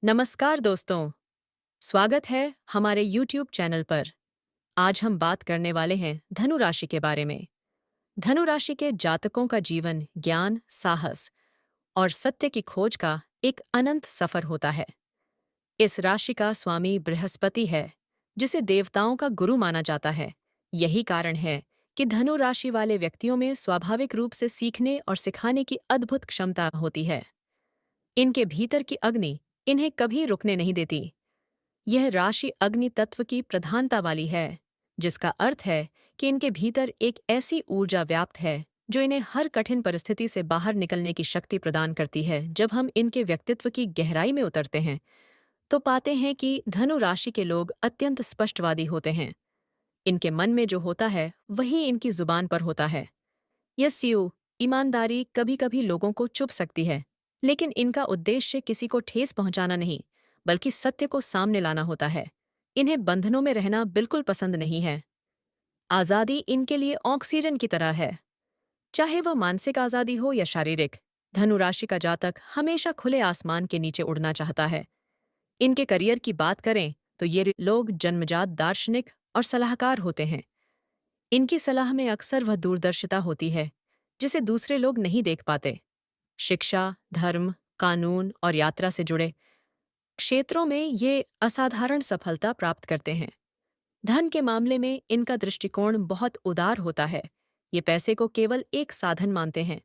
नमस्कार दोस्तों, स्वागत है हमारे YouTube चैनल पर। आज हम बात करने वाले हैं धनु राशि के बारे में। धनु राशि के जातकों का जीवन ज्ञान, साहस और सत्य की खोज का एक अनंत सफर होता है। इस राशि का स्वामी बृहस्पति है, जिसे देवताओं का गुरु माना जाता है। यही कारण है कि धनु राशि वाले व्यक्तियों में स्वाभाविक रूप से सीखने और सिखाने की अद्भुत क्षमता होती है। इनके भीतर की अग्नि इन्हें कभी रुकने नहीं देती। यह राशि अग्नि तत्व की प्रधानता वाली है, जिसका अर्थ है कि इनके भीतर एक ऐसी ऊर्जा व्याप्त है जो इन्हें हर कठिन परिस्थिति से बाहर निकलने की शक्ति प्रदान करती है। जब हम इनके व्यक्तित्व की गहराई में उतरते हैं, तो पाते हैं कि धनु राशि के लोग अत्यंत स्पष्टवादी होते हैं। इनके मन में जो होता है, वही इनकी जुबान पर होता है। यह स्यू ईमानदारी कभी-कभी लोगों को चुभ सकती है, लेकिन इनका उद्देश्य किसी को ठेस पहुंचाना नहीं, बल्कि सत्य को सामने लाना होता है। इन्हें बंधनों में रहना बिल्कुल पसंद नहीं है। आज़ादी इनके लिए ऑक्सीजन की तरह है, चाहे वह मानसिक आज़ादी हो या शारीरिक। धनु राशि का जातक हमेशा खुले आसमान के नीचे उड़ना चाहता है। इनके करियर की बात करें तो ये लोग जन्मजात दार्शनिक और सलाहकार होते हैं। इनकी सलाह में अक्सर वह दूरदर्शिता होती है जिसे दूसरे लोग नहीं देख पाते। शिक्षा, धर्म, कानून और यात्रा से जुड़े क्षेत्रों में ये असाधारण सफलता प्राप्त करते हैं। धन के मामले में इनका दृष्टिकोण बहुत उदार होता है। ये पैसे को केवल एक साधन मानते हैं,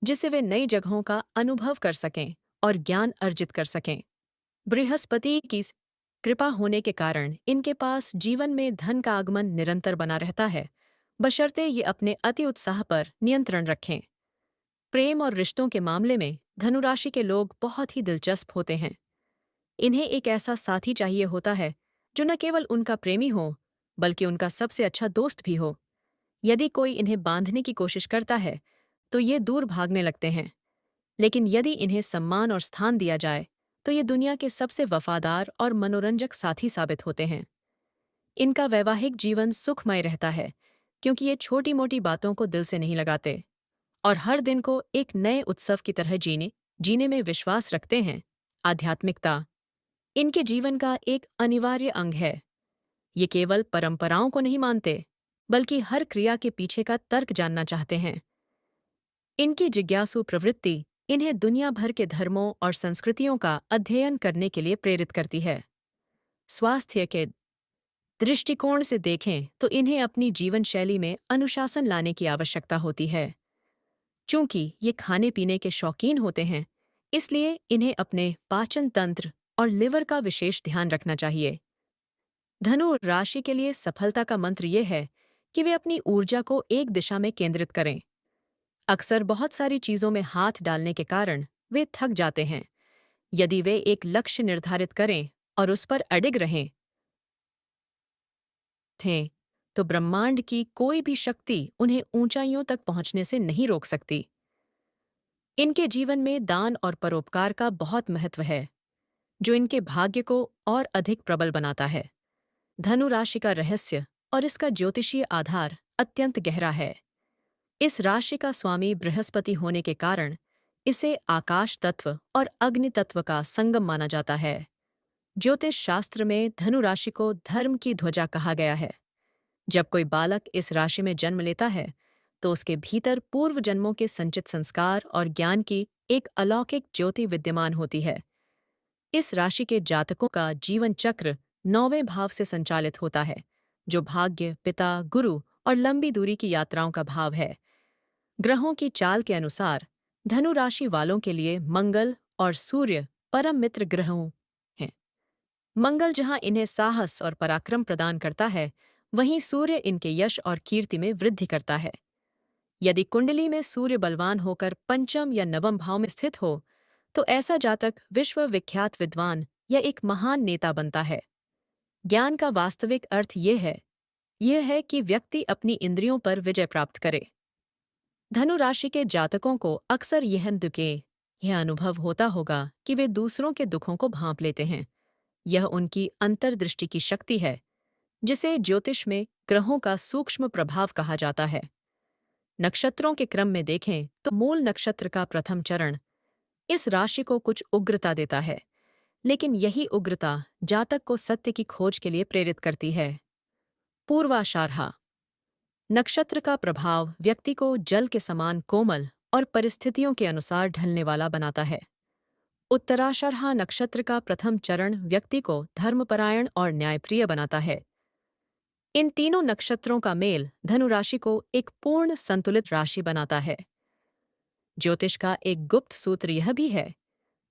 जिससे वे नई जगहों का अनुभव कर सकें और ज्ञान अर्जित कर सकें। बृहस्पति की कृपा होने के कारण इनके पास जीवन में धन का आगमन निरंतर बना रहता है, बशर्ते ये अपने अति उत्साह पर नियंत्रण रखें। प्रेम और रिश्तों के मामले में धनुराशि के लोग बहुत ही दिलचस्प होते हैं। इन्हें एक ऐसा साथी चाहिए होता है जो न केवल उनका प्रेमी हो, बल्कि उनका सबसे अच्छा दोस्त भी हो। यदि कोई इन्हें बांधने की कोशिश करता है, तो ये दूर भागने लगते हैं। लेकिन यदि इन्हें सम्मान और स्थान दिया जाए, तो ये दुनिया के सबसे वफादार और मनोरंजक साथी साबित होते हैं। इनका वैवाहिक जीवन सुखमय रहता है, क्योंकि ये छोटी-मोटी बातों को दिल से नहीं लगाते और हर दिन को एक नए उत्सव की तरह जीने में विश्वास रखते हैं। आध्यात्मिकता इनके जीवन का एक अनिवार्य अंग है। ये केवल परंपराओं को नहीं मानते, बल्कि हर क्रिया के पीछे का तर्क जानना चाहते हैं। इनकी जिज्ञासु प्रवृत्ति इन्हें दुनिया भर के धर्मों और संस्कृतियों का अध्ययन करने के लिए प्रेरित करती है। स्वास्थ्य के दृष्टिकोण से देखें तो इन्हें अपनी जीवन शैली में अनुशासन लाने की आवश्यकता होती है। चूंकि ये खाने पीने के शौकीन होते हैं, इसलिए इन्हें अपने पाचन तंत्र और लिवर का विशेष ध्यान रखना चाहिए। धनु राशि के लिए सफलता का मंत्र ये है कि वे अपनी ऊर्जा को एक दिशा में केंद्रित करें। अक्सर बहुत सारी चीजों में हाथ डालने के कारण वे थक जाते हैं। यदि वे एक लक्ष्य निर्धारित करें और उस पर अडिग रहें थे, तो ब्रह्मांड की कोई भी शक्ति उन्हें ऊंचाइयों तक पहुंचने से नहीं रोक सकती। इनके जीवन में दान और परोपकार का बहुत महत्व है, जो इनके भाग्य को और अधिक प्रबल बनाता है। धनु राशि का रहस्य और इसका ज्योतिषीय आधार अत्यंत गहरा है। इस राशि का स्वामी बृहस्पति होने के कारण इसे आकाश तत्व और अग्नि तत्व का संगम माना जाता है। ज्योतिष शास्त्र में धनु राशि को धर्म की ध्वजा कहा गया है। जब कोई बालक इस राशि में जन्म लेता है, तो उसके भीतर पूर्व जन्मों के संचित संस्कार और ज्ञान की एक अलौकिक ज्योति विद्यमान होती है। इस राशि के जातकों का जीवन चक्र 9वें भाव से संचालित होता है, जो भाग्य, पिता, गुरु और लंबी दूरी की यात्राओं का भाव है। ग्रहों की चाल के अनुसार धनु राशि वालों के लिए मंगल और सूर्य परम मित्र ग्रहों हैं। मंगल जहां इन्हें साहस और पराक्रम प्रदान करता है, वहीं सूर्य इनके यश और कीर्ति में वृद्धि करता है। यदि कुंडली में सूर्य बलवान होकर पंचम या नवम भाव में स्थित हो, तो ऐसा जातक विश्व विख्यात विद्वान या एक महान नेता बनता है। ज्ञान का वास्तविक अर्थ यह है कि व्यक्ति अपनी इंद्रियों पर विजय प्राप्त करे। धनु राशि के जातकों को अक्सर यह अनुभव होता होगा कि वे दूसरों के दुखों को भांप लेते हैं। यह उनकी अंतर्दृष्टि की शक्ति है, जिसे ज्योतिष में ग्रहों का सूक्ष्म प्रभाव कहा जाता है। नक्षत्रों के क्रम में देखें तो मूल नक्षत्र का प्रथम चरण इस राशि को कुछ उग्रता देता है। लेकिन यही उग्रता जातक को सत्य की खोज के लिए प्रेरित करती है। पूर्वाषाढ़ा नक्षत्र का प्रभाव व्यक्ति को जल के समान कोमल और परिस्थितियों के अनुसार ढलने वाला बनाता है। उत्तराषाढ़ा नक्षत्र का प्रथम चरण व्यक्ति को धर्मपरायण और न्यायप्रिय बनाता है। इन तीनों नक्षत्रों का मेल धनु राशि को एक पूर्ण संतुलित राशि बनाता है। ज्योतिष का एक गुप्त सूत्र यह भी है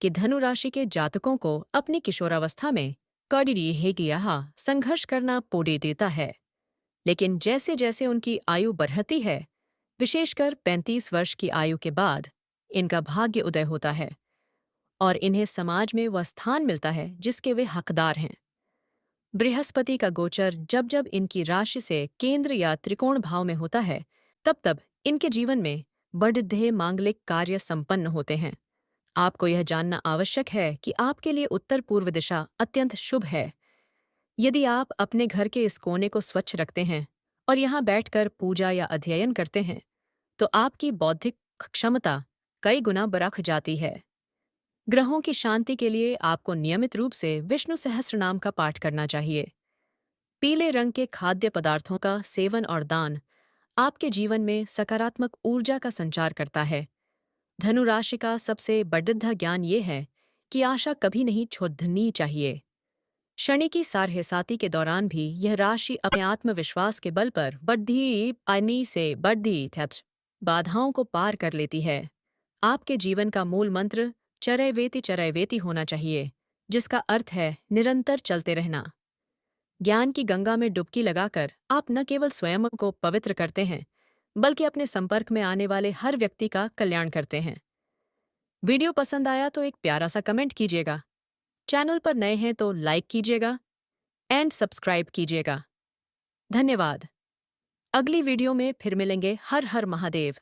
कि धनु राशि के जातकों को अपनी किशोरावस्था में संघर्ष करना पड़े देता है, लेकिन जैसे जैसे उनकी आयु बढ़ती है, विशेषकर 35 वर्ष की आयु के बाद, इनका भाग्य उदय होता है और इन्हें समाज में वह स्थान मिलता है जिसके वे हकदार हैं। बृहस्पति का गोचर जब जब इनकी राशि से केंद्र या त्रिकोण भाव में होता है, तब तब इनके जीवन में बढ़ते मांगलिक कार्य संपन्न होते हैं। आपको यह जानना आवश्यक है कि आपके लिए उत्तर पूर्व दिशा अत्यंत शुभ है। यदि आप अपने घर के इस कोने को स्वच्छ रखते हैं और यहाँ बैठकर पूजा या अध्ययन करते हैं, तो आपकी बौद्धिक क्षमता कई गुना बढ़ जाती है। ग्रहों की शांति के लिए आपको नियमित रूप से विष्णु सहस्त्रनाम का पाठ करना चाहिए। पीले रंग के खाद्य पदार्थों का सेवन और दान आपके जीवन में सकारात्मक ऊर्जा का संचार करता है। धनु राशि का सबसे बढ़िया ज्ञान ये है कि आशा कभी नहीं छोड़नी चाहिए। शनि की साढ़ेसाती के दौरान भी यह राशि अपने आत्मविश्वास के बल पर बढ़ती बाधाओं को पार कर लेती है। आपके जीवन का मूल मंत्र चरैवेति होना चाहिए, जिसका अर्थ है निरंतर चलते रहना। ज्ञान की गंगा में डुबकी लगाकर आप न केवल स्वयं को पवित्र करते हैं, बल्कि अपने संपर्क में आने वाले हर व्यक्ति का कल्याण करते हैं। वीडियो पसंद आया तो एक प्यारा सा कमेंट कीजिएगा। चैनल पर नए हैं तो लाइक कीजिएगा एंड सब्सक्राइब कीजिएगा। धन्यवाद। अगली वीडियो में फिर मिलेंगे। हर हर महादेव।